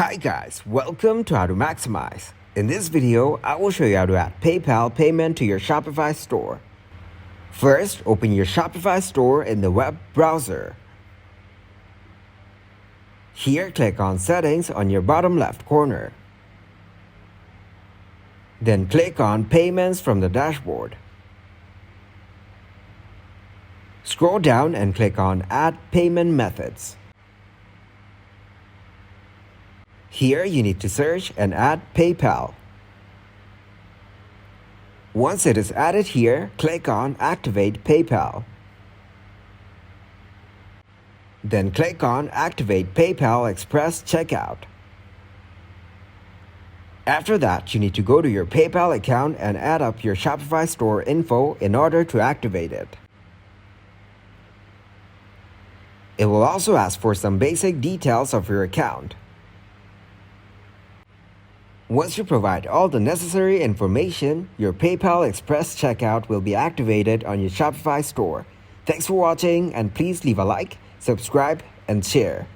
Hi guys, welcome to How to Maximize. In this video, I will show you how to add PayPal payment to your Shopify store. First, open your Shopify store in the web browser. Here, click on Settings on your bottom left corner. Then click on Payments from the dashboard. Scroll down and click on Add Payment Methods. Here you need to search and add PayPal. Once it is added here, click on Activate PayPal. Then click on Activate PayPal Express Checkout. After that, you need to go to your PayPal account and add up your Shopify store info in order to activate it. It will also ask for some basic details of your account. Once you provide all the necessary information, your PayPal Express checkout will be activated on your Shopify store. Thanks for watching, and please leave a like, subscribe, and share.